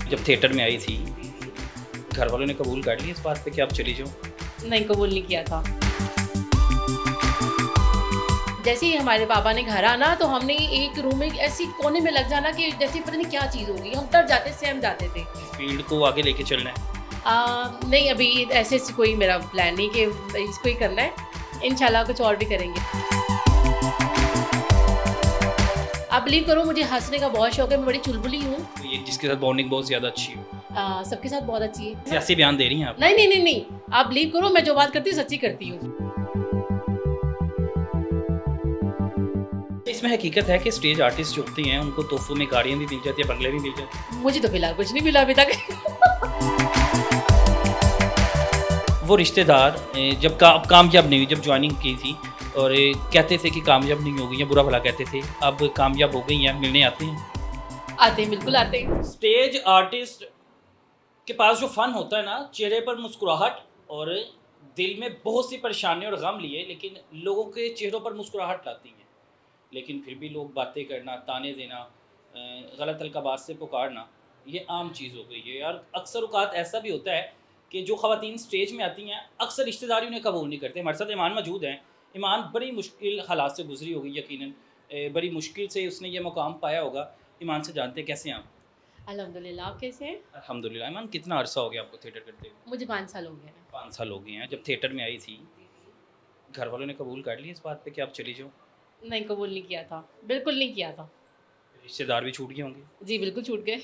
जब थिएटर में आई थी, घर वालों ने कबूल कर लिया इस बात पे कि आप चली जाओ? नहीं, कबूल नहीं किया था। जैसे ही हमारे पापा ने घर आना तो हमने एक रूम में ऐसी कोने में लग जाना कि जैसे पता नहीं क्या चीज़ होगी, हम डर जाते, सहम जाते थे। फील्ड को आगे लेके चलना है। नहीं, अभी ऐसे कोई मेरा प्लान नहीं कि इसको ही करना है, इंशाल्लाह कुछ और भी करेंगे। आप बिलीव करो, मुझे हंसने का बहुत शौक है, मैं बड़ी चुलबुली हूँ। तो ये जिसके साथ बॉन्डिंग बहुत ज़्यादा अच्छी हो। सबके साथ बहुत अच्छी है। सियासी बयान दे रही हैं आप? नहीं नहीं नहीं नहीं, आप बिलीव करो, मैं जो बात करती हूँ सच्ची करती हूँ। इसमें हकीकत है कि स्टेज आर्टिस्ट जो होते हैं उनको तोहफों में गाड़ियाँ भी मिल जाती है, बंगले भी मिल जाते हैं। मुझे तो फिलहाल कुछ नहीं मिला अभी तक। वो रिश्तेदार जब कामयाब नहीं हुई, जब ज्वाइनिंग की थी और कहते थे कि कामयाब नहीं हो गई या बुरा भला कहते थे, अब कामयाब हो गई हैं, मिलने आते हैं। आते हैं, बिल्कुल आते हैं। स्टेज आर्टिस्ट के पास जो फ़न होता है ना, चेहरे पर मुस्कुराहट और दिल में बहुत सी परेशानी और गम लिए, लेकिन लोगों के चेहरों पर मुस्कुराहट लाती हैं। लेकिन फिर भी लोग बातें करना, ताने देना, गलत अलकाबात से पुकारना, ये आम चीज़ हो गई है यार। अक्सर औक़ात ऐसा भी होता है कि जो ख़वातीन स्टेज में आती हैं, अक्सर रिश्तेदारी उन्हें कबूल नहीं करते। हमारे साथ ईमान मौजूद हैं। ईमान बड़ी मुश्किल हालात से गुजरी होगी यकीनन, बड़ी मुश्किल से उसने ये मुकाम पाया होगा। ईमान से जानते हैं कैसे हैं आप? अल्हम्दुलिल्लाह, आप कैसे हैं? अल्हम्दुलिल्लाह। ईमान, कितना अरसा हो गया आपको थिएटर करते हुए? मुझे 5 साल हो गए हैं। 5 साल हो गए हैं। जब थिएटर में आई थी, घर वालों ने कबूल कर लिया इस बात पे कि आप चली जाओ? नहीं, कबूल नहीं किया था, बिल्कुल नहीं किया था। रिश्तेदार भी छूट गए होंगे? जी, बिल्कुल छूट गए।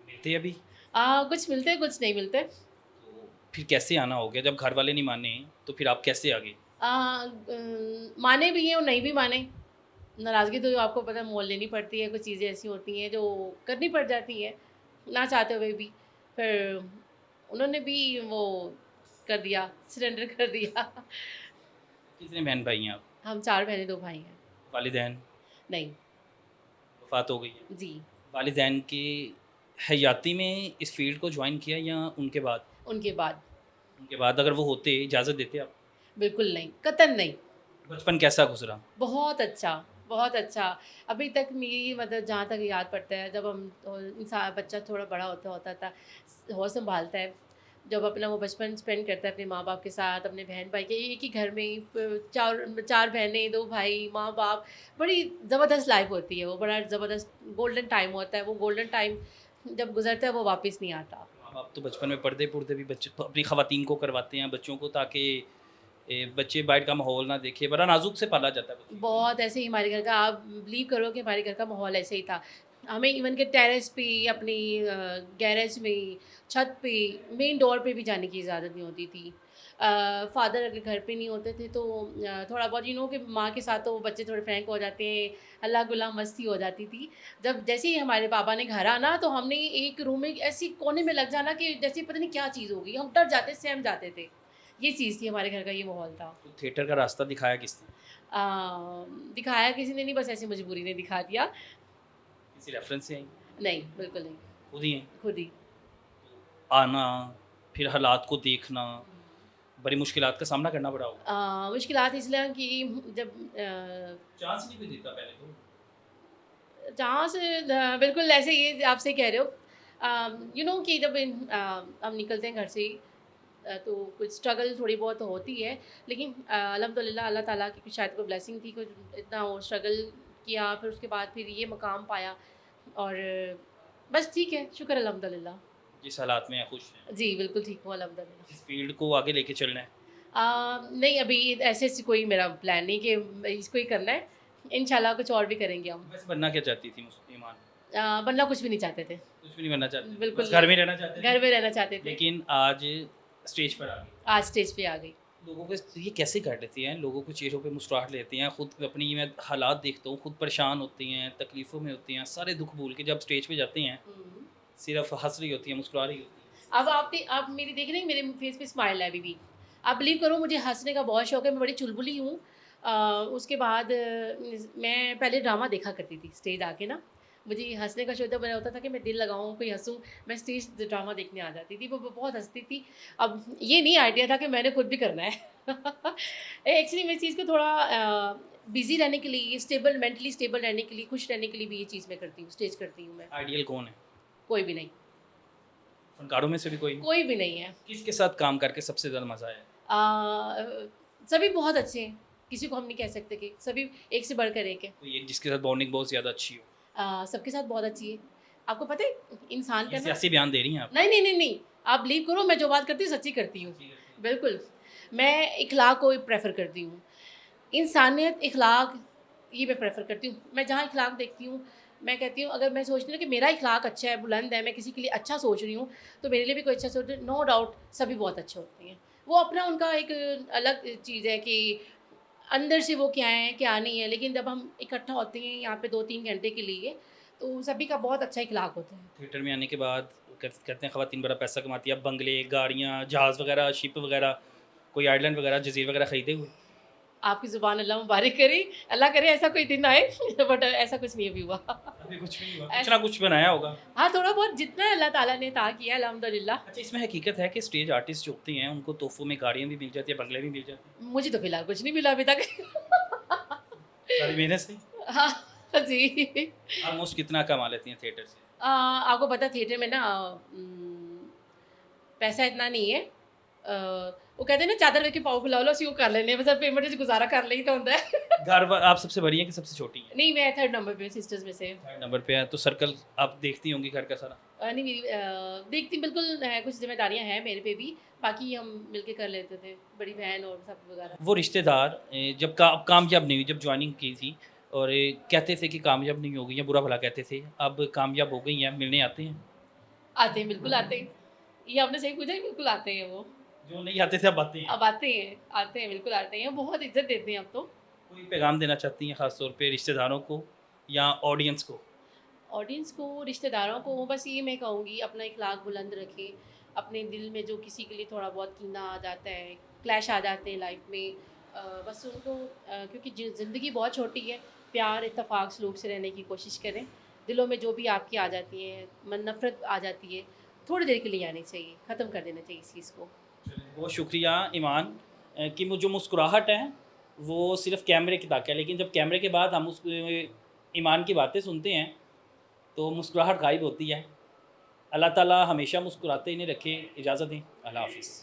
मिलते अभी? कुछ मिलते हैं, कुछ नहीं मिलते। तो फिर कैसे आना हो गया? जब घर वाले नहीं माने तो फिर आप कैसे आ गए? माने भी हैं और नहीं भी माने। नाराज़गी तो आपको पता है मोल लेनी पड़ती है, कुछ चीज़ें ऐसी होती हैं जो करनी पड़ जाती हैं, ना चाहते हुए भी। फिर उन्होंने भी वो कर दिया, सरेंडर कर दिया। कितने बहन भाई हैं आप? हम 4 बहनें 2 भाई हैं। वालिदैन नहीं। वफ़ात हो गई है? जी, वालिदैन की हयाती में इस फ़ील्ड को जॉइन किया या उनके बाद? उनके बाद। उनके बाद अगर वो होते, इजाज़त देते आप? बिल्कुल नहीं, कतई नहीं। बचपन कैसा गुज़रा? बहुत अच्छा, बहुत अच्छा। अभी तक मेरी मतलब जहाँ तक याद पड़ता है, जब हम इंसान बच्चा थोड़ा बड़ा होता होता था, होश संभालता है, जब अपना वो बचपन स्पेंड करता है अपने माँ-बाप के साथ, अपने बहन-भाई के एक ही घर में ही 4 बहनें, 2 भाई, माँ-बाप, बड़ी ज़बरदस्त लाइफ़ होती है वो, बड़ा ज़बरदस्त गोल्डन टाइम होता है। वो गोल्डन टाइम जब गुज़रता है वो वापस नहीं आता। माँ-बाप तो बचपन में पर्दे-पुर्दे भी बच्चे अपनी ख़वातीन को करवाते हैं, बच्चों को, ताकि बच्चे बाहर का माहौल ना देखें। बड़ा नाज़ुक से पाला जाता है बच्चे को। बहुत ऐसे ही हमारे घर का, आप बिलीव करो कि हमारे घर का माहौल ऐसे ही था। हमें इवन के टेरेस पे, अपनी गैरेज में, छत पे, मेन डोर पे भी जाने की इजाज़त नहीं होती थी। फादर अगर घर पे नहीं होते थे तो थोड़ा बहुत कि माँ के साथ तो बच्चे थोड़े फ्रैंक हो जाते हैं, हल्ला गुल्ला मस्ती हो जाती थी। जब जैसे ही हमारे पापा ने घर आना तो हमने एक रूम में ऐसी कोने में लग जाना कि जैसे पता नहीं क्या चीज़ होगी, हम डर जाते, सहम जाते थे। ये चीज़ थी, हमारे घर का ये माहौल था। तो थिएटर का रास्ता दिखाया किसने? दिखाया किसी ने नहीं, बस ऐसी मजबूरी ने दिखा दिया। किसी रेफ़रेंस से आई? नहीं, बिल्कुल नहीं, खुद ही हैं? खुद ही। आना, फिर हालात को देखना, बड़ी मुश्किलात का सामना करना पड़ा होगा। मुश्किलात इसलिए कि जब चांस नहीं कोई देता पहले तो। जहाँ से बिल्कुल ऐसे ये आपसे कह रहे हो, कि जब हम निकलते हैं घर से ही, तो कुछ स्ट्रगल थोड़ी बहुत तो होती है, लेकिन अल्हम्दुलिल्लाह अल्लाह ताला की कुछ शायद कोई ब्लेसिंग थी, कुछ इतना वो स्ट्रगल किया, फिर उसके बाद फिर ये मकाम पाया और बस ठीक है, शुक्र अल्हम्दुलिल्लाह। जिस हालात में हैं खुश हैं। जी, बिल्कुल ठीक हूँ अल्हम्दुलिल्लाह। इस फ़ील्ड को आगे लेके चलना है। नहीं, अभी ऐसे कोई मेरा प्लान नहीं कि इसको ही करना है, इंशाल्लाह कुछ और भी करेंगे हम। वैसे बनना क्या चाहती थी ईमान? बनना कुछ भी नहीं चाहते थे, कुछ भी नहीं बनना चाहती थी, बिल्कुल बस घर में रहना चाहते थे। घर में रहना चाहते थे। लेकिन आज स्टेज पर आ गई। आज स्टेज पे आ गई। लोगों को ये कैसे कर लेती हैं? लोगों के चेहरों पे मुस्कुराहट लेती हैं, खुद अपनी मैं हालात देखता हूँ, खुद परेशान होती हैं, तकलीफ़ों में होती हैं, सारे दुःख भूल के जब स्टेज पे जाती हैं, सिर्फ़ हँस रही होती हैं, मुस्कुरा रही होती हैं। अब आप मेरी देख रहे हैं, मेरे फेस पे स्माइल है अभी भी। आप बिलीव करो, मुझे हँसने का बहुत शौक है, मैं बड़ी चुलबुली हूँ। उसके बाद मैं पहले ड्रामा देखा करती थी स्टेज आके ना, मुझे हँसने का शौक जब मेरा होता था कि मैं दिल लगाऊँ, कोई हँसूँ, मैं स्टेज ड्रामा देखने आ जाती थी, वो बहुत हँसती थी। अब ये नहीं आइडिया था कि मैंने खुद भी करना है। एक्चुअली मैं इस चीज़ को थोड़ा बिज़ी रहने के लिए, स्टेबल, मेंटली स्टेबल रहने के लिए, खुश रहने के लिए भी ये चीज़ मैं करती हूँ, स्टेज करती हूँ मैं। आइडियल कौन है? कोई भी नहीं। फनकारों में से भी कोई नहीं? कोई भी नहीं है। किसके साथ काम करके सबसे ज़्यादा मज़ा आया? सभी बहुत अच्छे हैं, किसी को हम नहीं कह सकते कि सभी एक से बढ़कर एक है। कोई एक जिसके साथ बॉन्डिंग बहुत ज़्यादा अच्छी हो? सबके साथ बहुत अच्छी है। आपको पता है इंसान का ये ना, सियासी बयान दे रही हैं आप? नहीं, नहीं, नहीं, नहीं, आप बिलीव करो मैं जो बात करती हूँ सच्ची करती हूँ। ठीक है। बिल्कुल, मैं इखलाक को प्रेफ़र करती हूँ। इंसानियत, इखलाक ये मैं प्रेफ़र करती हूँ। मैं जहाँ इखलाक देखती हूँ, मैं कहती हूँ अगर मैं सोचती हूँ कि मेरा इखलाक अच्छा है, बुलंद है, मैं किसी के लिए अच्छा सोच रही हूँ, तो मेरे लिए भी कोई अच्छा सोच रहा है, नो डाउट सभी बहुत अच्छे होते हैं। वो अपना उनका एक अलग चीज़ है कि अंदर से वो क्या है, क्या नहीं है, लेकिन जब हम इकट्ठा होते हैं यहाँ पे 2-3 घंटे के लिए, तो सभी का बहुत अच्छा इखलाक होता है। थिएटर में आने के बाद कहते हैं ख़वातीन बड़ा पैसा कमाती है, अब बंगले, गाड़ियाँ, जहाज़ वगैरह, शिप वगैरह, कोई आइलैंड वगैरह, जज़ीरे वगैरह ख़रीदे हुए? आपकी ज़ुबान अल्लाह मुबारक करे, अल्लाह करे ऐसा कोई दिन आए बट ऐसा कुछ नहीं अभी हुआ। अभी कुछ भी नहीं हुआ, ऐस कुछ ना कुछ बनाया होगा। हाँ, थोड़ा बहुत जितना अल्लाह ताला ने अता किया अल्हम्दुलिल्लाह। अच्छा, इसमें हकीकत है कि स्टेज आर्टिस्ट जो होते हैं उनको तोहफ़ों में गाड़ियाँ भी मिल जाती है, बंगले भी मिल जाते हैं? मुझे तो फ़िलहाल कुछ नहीं मिला अभी तक। सारी मेहनत से? हाँ, जी। ऑलमोस्ट कितना कमा लेती हैं थिएटर से? आपको पता है थिएटर में ना पैसा इतना नहीं है। वो कहते हैं ना चादर लेके पाँव फैला लो ਅਸੀਂ ਉਹ ਕਰ ਲੈਂਦੇ बस पेमेंट से गुजारा कर लईदा ਹੁੰਦਾ है। घर आप सबसे बड़ी हैं कि सबसे छोटी हैं? नहीं, मैं 3rd नंबर पे सिस्टर्स में से। 3rd नंबर पे हैं, तो सर्कल आप देखती होंगी घर का सारा? नहीं मेरी देखती बिल्कुल है, कुछ ज़िम्मेदारियाँ हैं मेरे पे भी, बाकी हम मिलके कर लेते थे, बड़ी बहन और सब वगैरह। वो रिश्तेदार जब कामयाब नहीं हुई, जब ज्वाइनिंग की थी और कहते थे कि कामयाब नहीं हो गई या बुरा भला कहते थे, अब कामयाब हो गई हैं, मिलने आते हैं? आते हैं, बिल्कुल आते हैं। ये आपने सही पूछा है, बिल्कुल आते हैं वो। जो नहीं आते थे अब आते हैं? अब आते हैं, बिल्कुल आते हैं, बहुत इज़्ज़त देते हैं अब तो। कोई पैगाम देना चाहती हैं ख़ास तौर पे रिश्तेदारों को या ऑडियंस को? ऑडियंस को, रिश्तेदारों को बस ये मैं कहूँगी अपना इखलाक बुलंद रखें। अपने दिल में जो किसी के लिए थोड़ा बहुत कीना आ जाता है, क्लैश आ जाते हैं लाइफ में, बस उनको क्योंकि ज़िंदगी बहुत छोटी है, प्यार इत्तेफाक सलूक से रहने की कोशिश करें। दिलों में जो भी आपकी आ जाती है, मन नफ़रत आ जाती है, थोड़ी देर के लिए आनी चाहिए, ख़त्म कर देना चाहिए इस चीज़ को। बहुत शुक्रिया ईमान कि जो मुस्कुराहट है वो सिर्फ कैमरे की तक है, लेकिन जब कैमरे के बाद हम उस ईमान की बातें सुनते हैं तो मुस्कुराहट गायब होती है। अल्लाह ताला हमेशा मुस्कुराते इन्हें रखे। इजाज़त दें, अल्लाह हाफ़िज़।